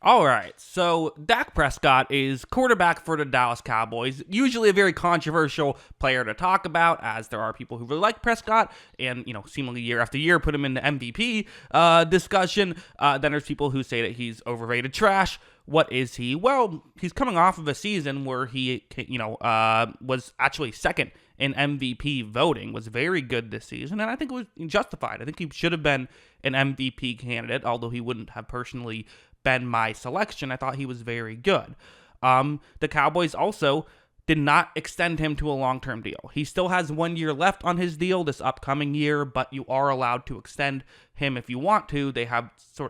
All right, so Dak Prescott is quarterback for the Dallas Cowboys. Usually a very controversial player to talk about, as there are people who really like Prescott and, seemingly year after year put him in the MVP discussion. Then there's people who say that he's overrated trash. What is he? Well, he's coming off of a season where he, was actually second in MVP voting, was very good this season, and I think it was justified. I think he should have been an MVP candidate, although he wouldn't have personally been my selection. I thought he was very good. The Cowboys also did not extend him to a long-term deal. He still has 1 year left on his deal this upcoming year, but you are allowed to extend him if you want to.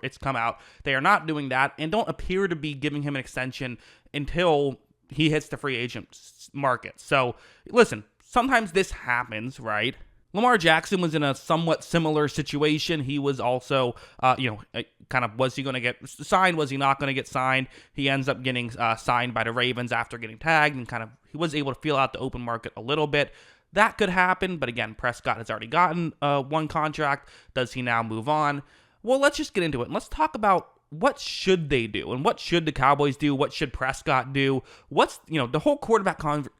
It's come out. They are not doing that and don't appear to be giving him an extension until he hits the free agent market. So, listen, sometimes this happens, right? Lamar Jackson was in a somewhat similar situation. He was also, was he going to get signed? Was he not going to get signed? He ends up getting signed by the Ravens after getting tagged, and he was able to feel out the open market a little bit. That could happen, but again, Prescott has already gotten one contract. Does he now move on? Well, let's just get into it, and let's talk about what should they do, and what should the Cowboys do? What should Prescott do? What's, the whole quarterback contract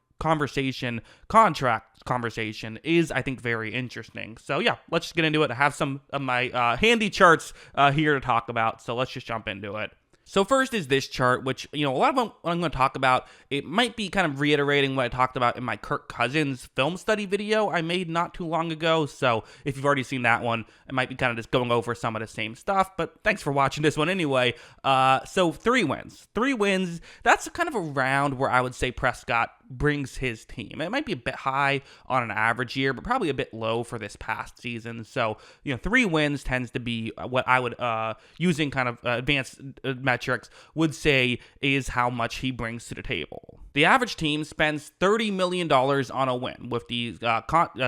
conversation is, I think, very interesting. So yeah, let's just get into it. I have some of my handy charts here to talk about, so let's just jump into it. So first is this chart, which, a lot of what I'm going to talk about, it might be kind of reiterating what I talked about in my Kirk Cousins film study video I made not too long ago. So if you've already seen that one, it might be kind of just going over some of the same stuff, but thanks for watching this one anyway. So 3 wins. 3 wins, that's kind of around where I would say Prescott brings his team. It might be a bit high on an average year, but probably a bit low for this past season. So, 3 wins tends to be what I would, using kind of advanced metrics, would say is how much he brings to the table. The average team spends $30 million on a win. With the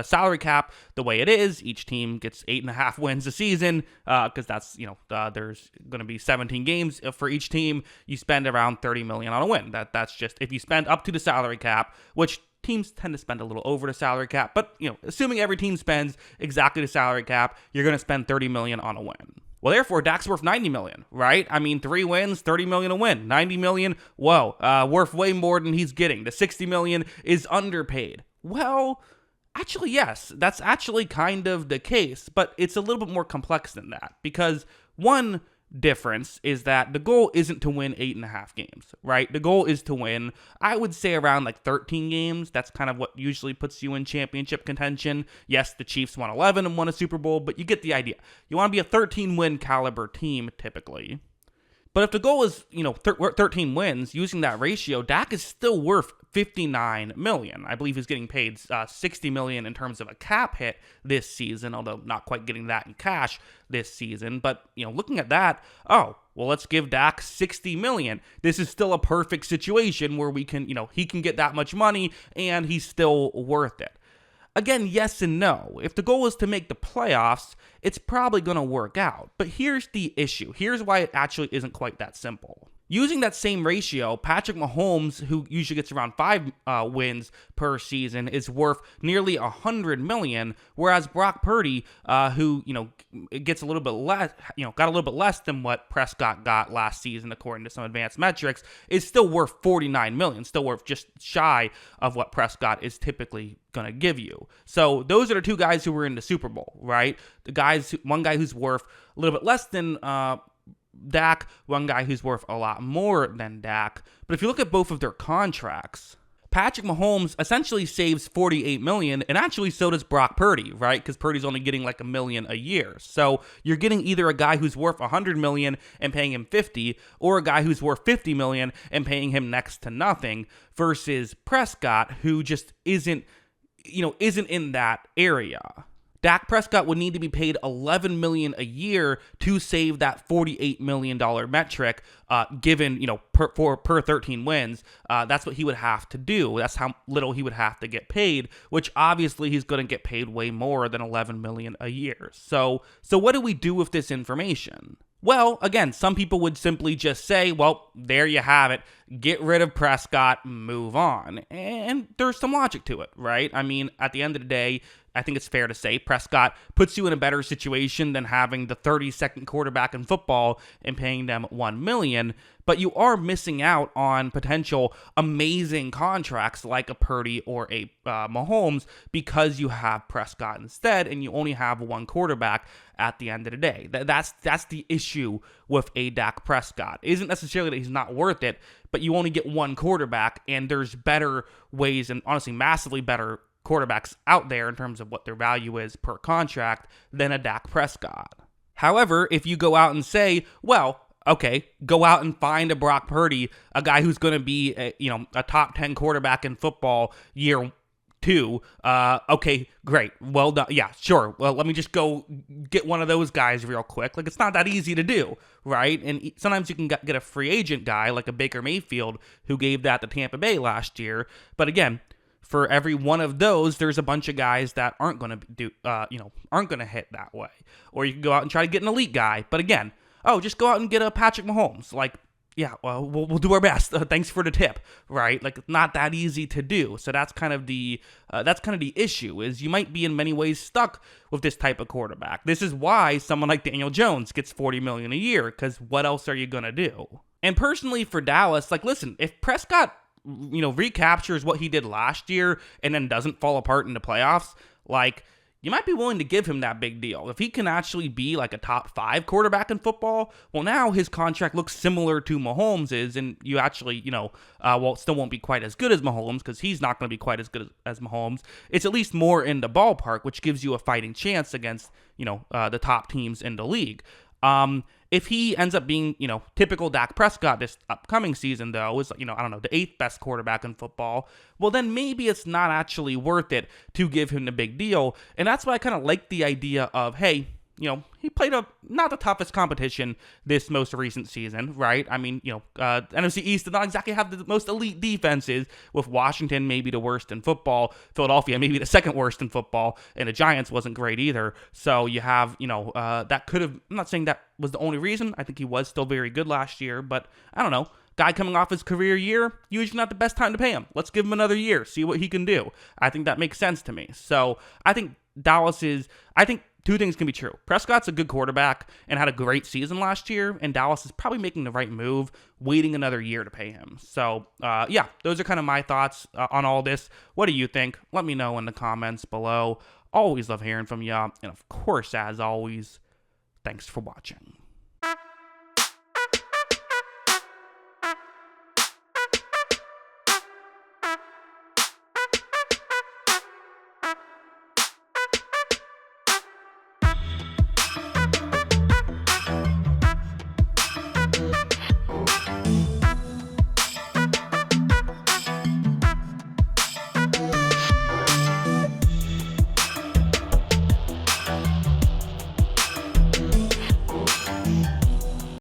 salary cap the way it is, each team gets 8.5 wins a season, because that's, there's going to be 17 games for each team. You spend around $30 million on a win. That's just, if you spend up to the salary cap, which teams tend to spend a little over the salary cap, but, assuming every team spends exactly the salary cap, you're going to spend $30 million on a win. Well, therefore, Dak's worth $90 million, right? I mean, 3 wins, $30 million a win. $90 million, whoa, worth way more than he's getting. The $60 million is underpaid. Well, actually, yes, that's actually kind of the case, but it's a little bit more complex than that, because one difference is that the goal isn't to win 8.5 games, right? The goal is to win, I would say, around 13 games. That's kind of what usually puts you in championship contention. Yes, the Chiefs won 11 and won a Super Bowl, but you get the idea. You want to be a 13-win caliber team, typically. But if the goal is, 13 wins, using that ratio, Dak is still worth $59 million. I believe he's getting paid $60 million in terms of a cap hit this season, although not quite getting that in cash this season. But, looking at that, let's give Dak $60 million. This is still a perfect situation where we can, he can get that much money and he's still worth it. Again, yes and no. If the goal is to make the playoffs, it's probably going to work out. But here's the issue. Here's why it actually isn't quite that simple. Using that same ratio, Patrick Mahomes, who usually gets around 5 wins per season, is worth nearly $100 million, whereas Brock Purdy, who gets a little bit less, got a little bit less than what Prescott got last season, according to some advanced metrics, is still worth $49 million, still worth just shy of what Prescott is typically going to give you. So those are the 2 guys who were in the Super Bowl, right? One guy who's worth a little bit less than Dak, one guy who's worth a lot more than Dak. But if you look at both of their contracts, Patrick Mahomes essentially saves $48 million, and actually so does Brock Purdy, right? Because Purdy's only getting $1 million a year. So you're getting either a guy who's worth $100 million and paying him $50, or a guy who's worth $50 million and paying him next to nothing, versus Prescott, who just isn't in that area. Dak Prescott would need to be paid $11 million a year to save that $48 million metric, given, per 13 wins. That's what he would have to do. That's how little he would have to get paid, which obviously he's going to get paid way more than $11 million a year. So what do we do with this information? Well, again, some people would simply just say, well, there you have it. Get rid of Prescott, move on. And there's some logic to it, right? I mean, at the end of the day, I think it's fair to say Prescott puts you in a better situation than having the 32nd quarterback in football and paying them $1 million. But you are missing out on potential amazing contracts like a Purdy or a Mahomes because you have Prescott instead, and you only have one quarterback at the end of the day. That's the issue with a Dak Prescott. It isn't necessarily that he's not worth it, but you only get one quarterback, and there's better ways, and honestly massively better quarterbacks out there in terms of what their value is per contract than a Dak Prescott. However, if you go out and say, well, okay, go out and find a Brock Purdy, a guy who's going to be a top 10 quarterback in football year 2. Okay, great. Well done. Yeah, sure. Well, let me just go get one of those guys real quick. Like, it's not that easy to do, right? And sometimes you can get a free agent guy like a Baker Mayfield who gave that to Tampa Bay last year. But again, for every one of those, there's a bunch of guys that aren't going to aren't going to hit that way. Or you can go out and try to get an elite guy. But again, just go out and get a Patrick Mahomes. Like, yeah, well, we'll do our best. Thanks for the tip, right? Like, it's not that easy to do. So that's kind of the issue, is you might be in many ways stuck with this type of quarterback. This is why someone like Daniel Jones gets $40 million a year, because what else are you gonna do? And personally, for Dallas, like, listen, if Prescott, recaptures what he did last year and then doesn't fall apart in the playoffs, like, you might be willing to give him that big deal. If he can actually be like a top 5 quarterback in football, well, now his contract looks similar to Mahomes' is, and you actually, it still won't be quite as good as Mahomes because he's not going to be quite as good as Mahomes. It's at least more in the ballpark, which gives you a fighting chance against, the top teams in the league. If he ends up being, typical Dak Prescott this upcoming season, though, is, the 8th best quarterback in football, well, then maybe it's not actually worth it to give him the big deal. And that's why I kind of like the idea of, hey, he played not the toughest competition this most recent season, right? I mean, NFC East did not exactly have the most elite defenses, with Washington maybe the worst in football, Philadelphia maybe the second worst in football, and the Giants wasn't great either. So you have, that could have, I'm not saying that was the only reason. I think he was still very good last year, but I don't know. Guy coming off his career year, usually not the best time to pay him. Let's give him another year, see what he can do. I think that makes sense to me. So I think two things can be true. Prescott's a good quarterback and had a great season last year, and Dallas is probably making the right move, waiting another year to pay him. So, those are kind of my thoughts on all this. What do you think? Let me know in the comments below. Always love hearing from you. And of course, as always, thanks for watching.